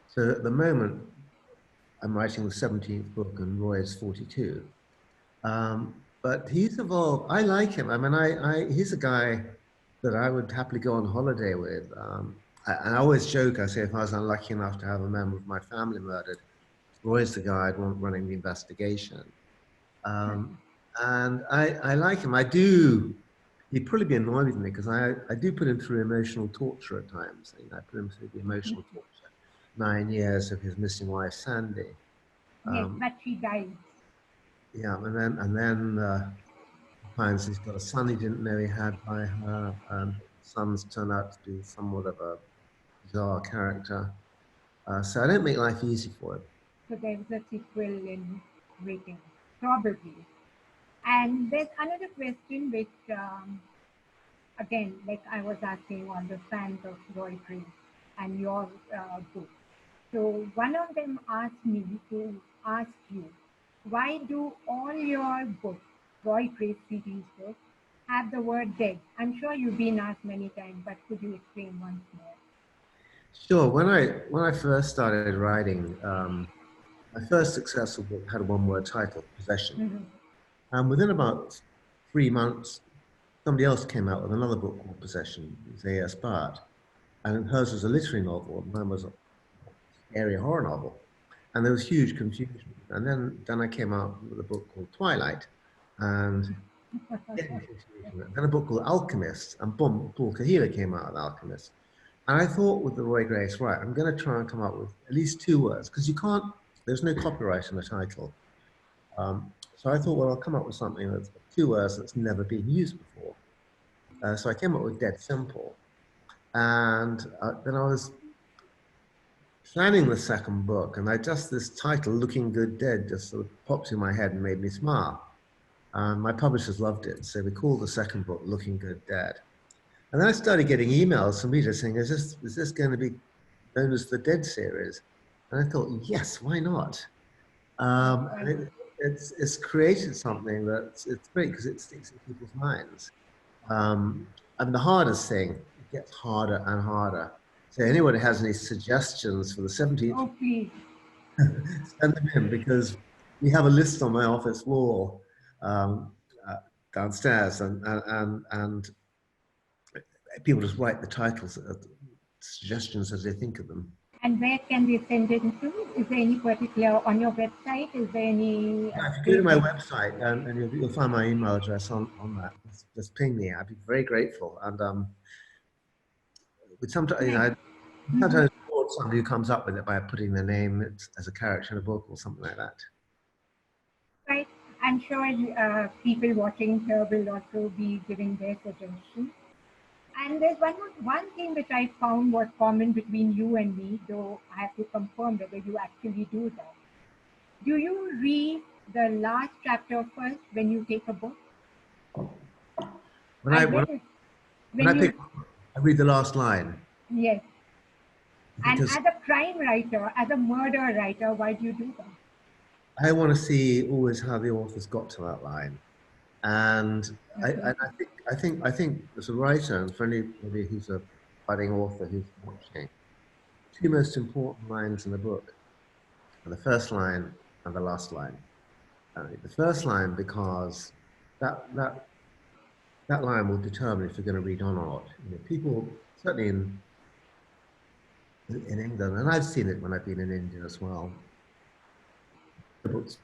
So at the moment, I'm writing the 17th book and Roy is 42. But he's evolved. I like him. I mean, he's a guy that I would happily go on holiday with. And I always joke, I say, if I was unlucky enough to have a member of my family murdered, Roy's the guy I'd want running the investigation. And I like him. He'd probably be annoyed with me because I do put him through emotional torture at times. I put him through the emotional torture. 9 years of his missing wife, Sandy. Yes, but she died. Yeah, and then finds he's got a son he didn't know he had by her. Sons turn out to be somewhat of a bizarre character. So I don't make life easy for him. So there's a sequel in waiting, probably. And there's another question which, again, like I was asking on the fans of Roy Grace and your book. So one of them asked me to ask you, why do all your books, Roy Grace series books, have the word dead? I'm sure you've been asked many times, but could you explain once more? Sure. When I first started writing, my first successful book had a one-word title, Possession. And within about 3 months, somebody else came out with another book called Possession. It was A.S. Bart. And hers was a literary novel, and mine was a scary horror novel. And there was huge confusion. And then I came out with a book called Twilight, and then a book called Alchemist, and boom, Paul Kahila came out with Alchemist. And I thought with the Roy Grace, right, I'm going to try and come up with at least 2 words, because there's no copyright in the title. So I thought, well, I'll come up with something that's 2 words that's never been used before. So I came up with Dead Simple. And then I was planning the second book, and this title, Looking Good Dead, just sort of popped in my head and made me smile. My publishers loved it, so we called the second book Looking Good Dead. And then I started getting emails from readers saying, is this going to be known as the Dead series? And I thought, yes, why not? And it's created something it's great because it sticks in people's minds. And the hardest thing, it gets harder and harder. So anybody has any suggestions for the 17th, oh, please. send them in, because we have a list on my office wall downstairs, and people just write the titles, suggestions as they think of them. And where can they send it to? Is there any particular, on your website, is there any? If you go to my website, and you'll find my email address on that, just ping me. I'd be very grateful. And sometimes, sometimes somebody who comes up with it by putting their name as a character in a book or something like that. Right. I'm sure people watching here will also be giving their suggestions. And there's one thing which I found was common between you and me, though I have to confirm whether you actually do that. Do you read the last chapter first when you take a book? I read the last line. Yes. And as a crime writer, as a murder writer, why do you do that? I want to see always how the author's got to that line. And I think as a writer, and for anybody who's a budding author who's watching, 2 most important lines in the book are the first line and the last line. The first line, because that that line will determine if you're going to read on or not. You know, people, certainly in England, and I've seen it when I've been in India as well. Books,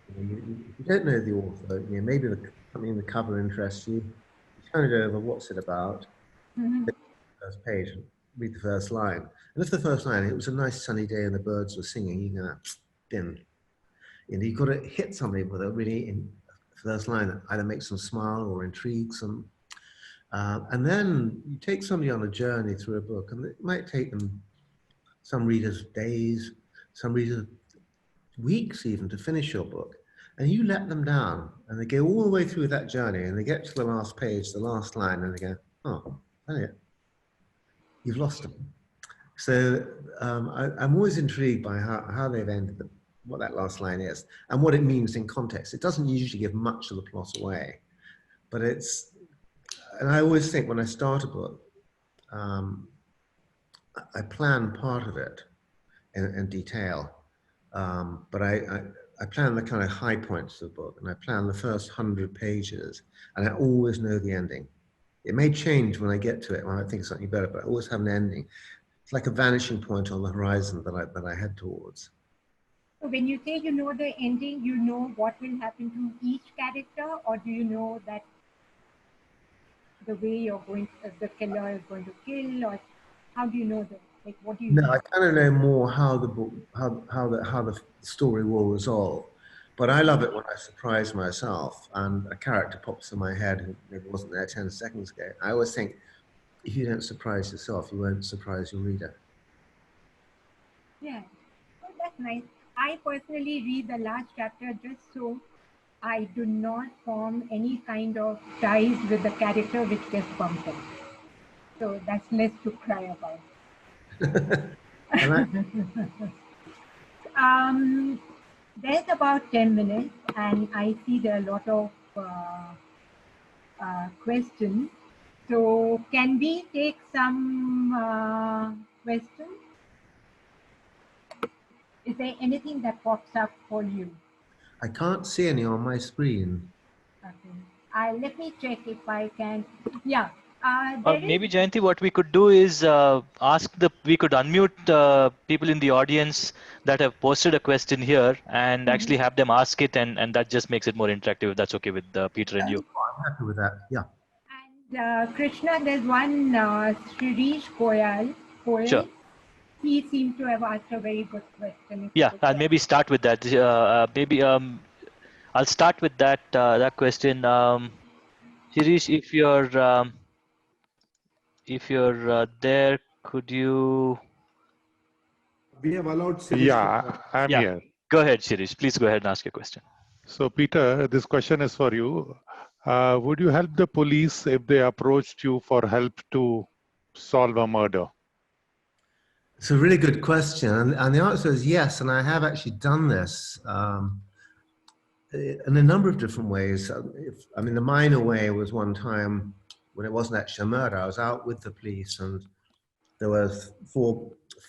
if you don't know the author, you know, maybe something in the cover interests you. You turn it over. What's it about? Mm-hmm. First page, and read the first line. And if the first line, it was a nice sunny day and the birds were singing, you're gonna then, you know, you've got to hit somebody with a really first line that either makes them smile or intrigues them. And then you take somebody on a journey through a book, and it might take them, some readers days, some readers weeks even, to finish your book. And you let them down, and they go all the way through that journey, and they get to the last page, the last line, and they go, oh, you've lost them. So I'm always intrigued by how they've ended what that last line is and what it means in context. It doesn't usually give much of the plot away, but and I always think when I start a book, I plan part of it in detail, but I plan the kind of high points of the book, and I plan the first 100 pages, and I always know the ending. It may change when I get to it, when I think of something better, but I always have an ending. It's like a vanishing point on the horizon that I head towards. So when you say you know the ending, you know what will happen to each character, or do you know that the way you're going, the killer is going to kill, or how do you know that? Like, what do you No, know? I kind of know more how the book, how the story will resolve. But I love it when I surprise myself and a character pops in my head who maybe wasn't there 10 seconds ago. I always think if you don't surprise yourself, you won't surprise your reader. Yeah, oh, that's nice. I personally read the last chapter just so I do not form any kind of ties with the character which gets bumped up. So that's less to cry about. There's about 10 minutes, and I see there are a lot of questions. So can we take some questions? Is there anything that pops up for you? I can't see any on my screen. Okay. Let me check if I can. Yeah. Maybe Jayanthi, what we could do is we could unmute people in the audience that have posted a question here and actually have them ask it, and that just makes it more interactive, if that's okay with Peter and you. I'm happy with that, yeah. And Krishna, there's one Shirish Koyal. Sure. He seemed to have asked a very good question. Yeah, I'll maybe start with that. Maybe I'll start with that question. Shirish, if you're there, could you? We have allowed Shirish. Yeah, I'm here. Go ahead, Shirish. Please go ahead and ask your question. So, Peter, this question is for you. Would you help the police if they approached you for help to solve a murder? It's a really good question, and the answer is yes. And I have actually done this in a number of different ways. I mean, the minor way was one time when it wasn't actually a murder. I was out with the police, and there was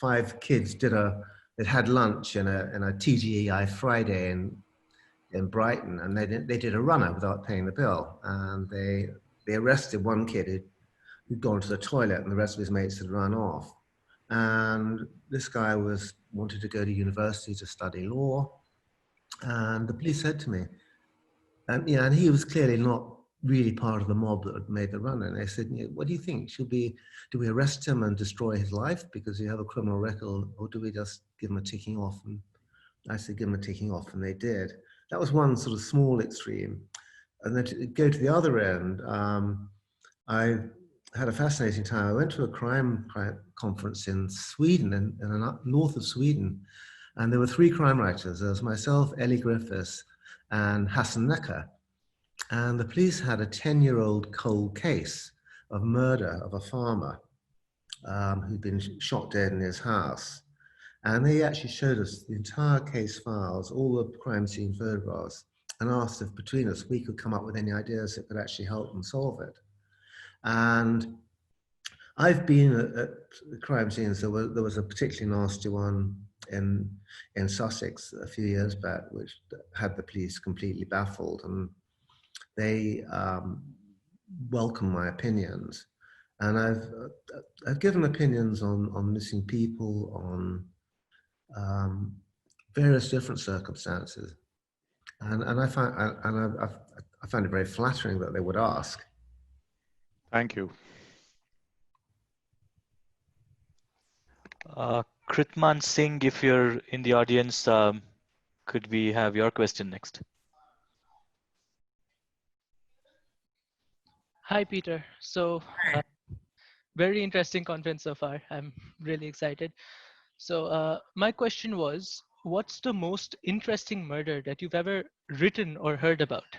5 kids that had lunch in a TGEI Friday in Brighton, and they did a runner without paying the bill, and they arrested one kid who'd gone to the toilet, and the rest of his mates had run off. And this guy wanted to go to university to study law, and the police said to me, and he was clearly not really part of the mob that had made the run. And they said, what do you think? Do we arrest him and destroy his life because he have a criminal record, or do we just give him a ticking off? And I said, give him a ticking off, and they did. That was one sort of small extreme. And then to go to the other end, I had a fascinating time. I went to a crime conference in Sweden, in the north of Sweden, and there were 3 crime writers. There was myself, Ellie Griffiths, and Hassan Necker. And the police had a 10-year-old cold case of murder of a farmer who'd been shot dead in his house. And they actually showed us the entire case files, all the crime scene photographs, and asked if between us we could come up with any ideas that could actually help them solve it. And I've been at crime scenes. There was a particularly nasty one in Sussex a few years back, which had the police completely baffled, and they welcome my opinions. And I've given opinions on missing people, on various different circumstances, and I find it very flattering that they would ask. Thank you. Kritman Singh, if you're in the audience, could we have your question next? Hi, Peter. So, very interesting conference so far. I'm really excited. So, my question was, what's the most interesting murder that you've ever written or heard about?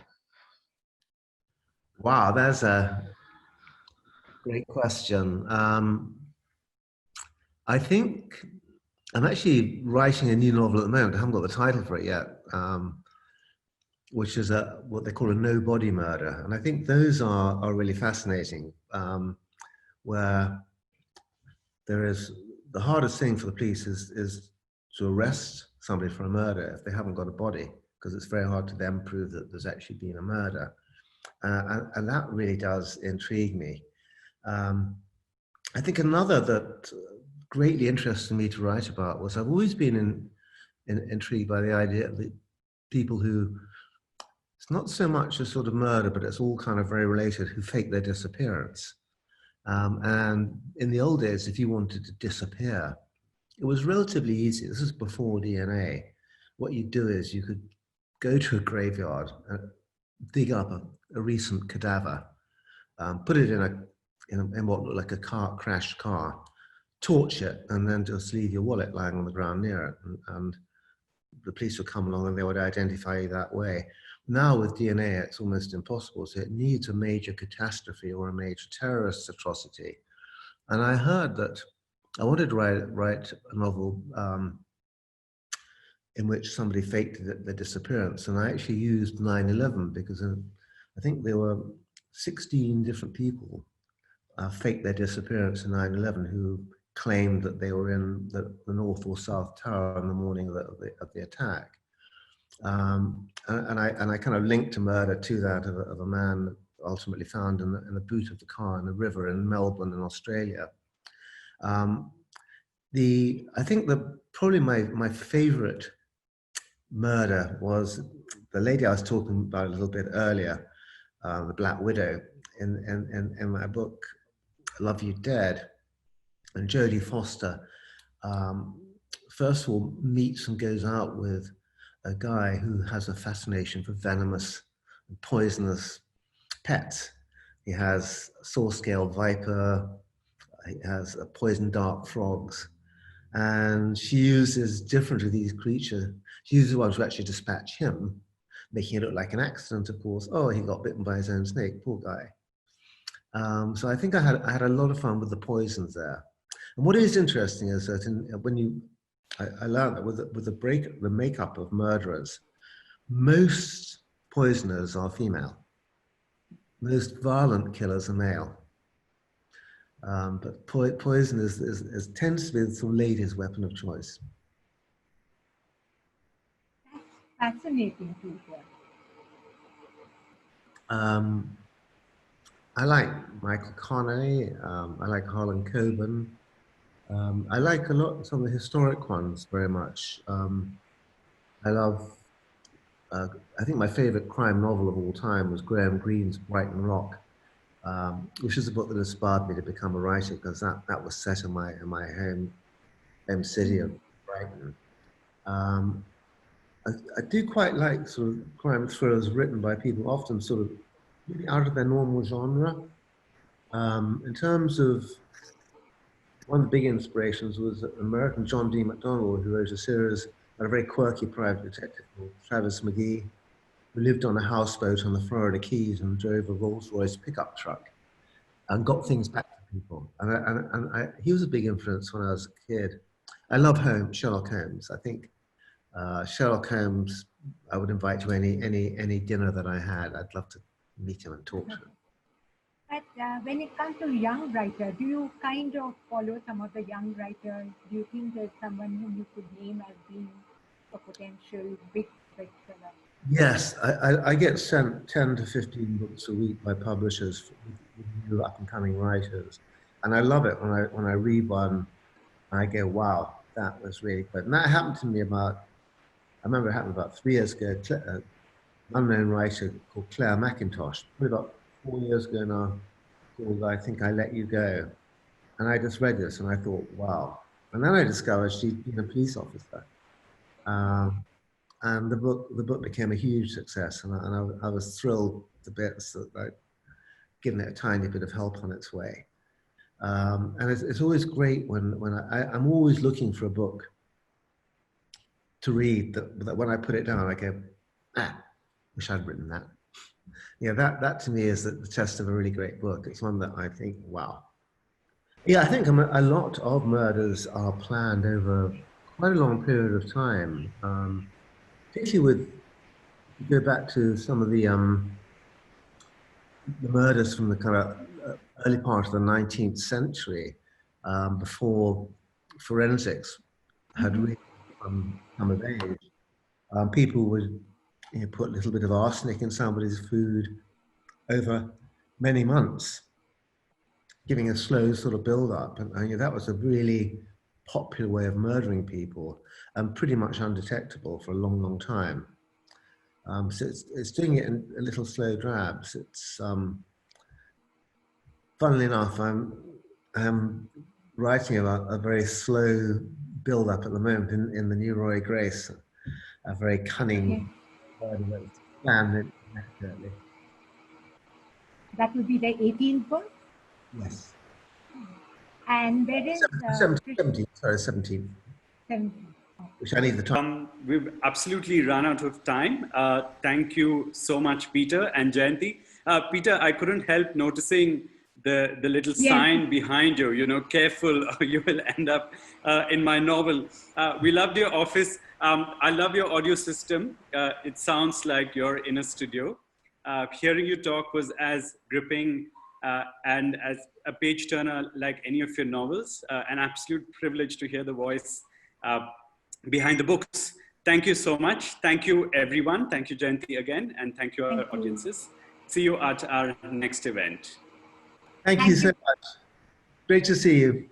Wow, that's a great question. I think I'm actually writing a new novel at the moment. I haven't got the title for it yet, which is what they call a no-body murder. And I think those are really fascinating, where there is the hardest thing for the police is to arrest somebody for a murder if they haven't got a body, because it's very hard to then prove that there's actually been a murder. And that really does intrigue me. I think another that greatly interested me to write about was I've always been intrigued by the idea that people who, it's not so much a sort of murder, but it's all kind of very related, who fake their disappearance. And in the old days, if you wanted to disappear, it was relatively easy. This is before DNA. What you do is you could go to a graveyard and dig up a recent cadaver, put it in what looked like a crashed car, torch it, and then just leave your wallet lying on the ground near it. And the police would come along and they would identify you that way. Now with DNA, it's almost impossible. So it needs a major catastrophe or a major terrorist atrocity. And I heard that I wanted to write a novel in which somebody faked their disappearance. And I actually used 9/11 because I think there were 16 different people faked their disappearance in 9/11 who claimed that they were in the North or South Tower on the morning of the attack. And I kind of linked a murder to that of a man ultimately found in the boot of the car in the river in Melbourne in Australia. I think probably my favorite murder was the lady I was talking about a little bit earlier, the Black Widow. In my book, Love You Dead, and Jodie Foster, first of all, meets and goes out with a guy who has a fascination for venomous and poisonous pets. He has a saw-scaled viper, he has poison dart frogs, and she uses different of these creatures. She uses the ones who actually dispatch him, making it look like an accident, of course. Oh, he got bitten by his own snake, poor guy. So I think I had a lot of fun with the poisons there. And what is interesting is that I learned that with the makeup of murderers, most poisoners are female. Most violent killers are male. But poison tends to be the sort of lady's weapon of choice. That's fascinating to hear. I like Michael Connelly. I like Harlan Coben. I like some of the historic ones very much. I love, I think my favorite crime novel of all time was Graham Greene's Brighton Rock, which is a book that inspired me to become a writer because that was set in my home city of Brighton. I do quite like sort of crime thrillers written by people often sort of really out of their normal genre. In terms of, one of the big inspirations was American John D. MacDonald, who wrote a series about a very quirky private detective called Travis McGee, who lived on a houseboat on the Florida Keys and drove a Rolls-Royce pickup truck and got things back to people. He was a big influence when I was a kid. I love Sherlock Holmes. I think Sherlock Holmes, I would invite to any dinner that I had. I'd love to meet him and talk to him. But when it comes to young writers, do you kind of follow some of the young writers? Do you think there's someone whom you could name as being a potential big bestseller? Yes, I get sent 10 to 15 books a week by publishers with new up and coming writers. And I love it when I read one and I go, wow, that was really good. And that happened to me I remember it happened about 3 years ago. An unknown writer called Claire McIntosh, probably about 4 years ago now, called I Think I Let You Go. And I just read this and I thought, wow. And then I discovered she'd been a police officer. And the book became a huge success, and I was thrilled to bits that I'd given it a tiny bit of help on its way. And it's always great when I'm always looking for a book to read that when I put it down, I go, wish I'd written that. Yeah, that to me is the test of a really great book. It's one that I think, wow. Yeah, I think a lot of murders are planned over quite a long period of time. Particularly with, if you go back to some of the murders from the kind of early part of the 19th century, before forensics had really come of age, people would put a little bit of arsenic in somebody's food over many months, giving a slow sort of build-up. And that was a really popular way of murdering people, and pretty much undetectable for a long, long time. So it's doing it in a little slow drabs. It's funnily enough, I'm writing about a very slow build-up at the moment in the new Roy Grace, a very cunning murder that's planned accurately. That would be the 18th book. Yes. And where is 17th. 17th. Which I need the time. We've absolutely run out of time. Thank you so much, Peter and Jayanthi. Peter, I couldn't help noticing the little sign behind you, careful, or you will end up in my novel. We loved your office. I love your audio system. It sounds like you're in a studio. Hearing you talk was as gripping and as a page turner like any of your novels. An absolute privilege to hear the voice behind the books. Thank you so much. Thank you, everyone. Thank you, Jayanthi, again. And thank you, our audiences. See you at our next event. Thank you so much. Great to see you.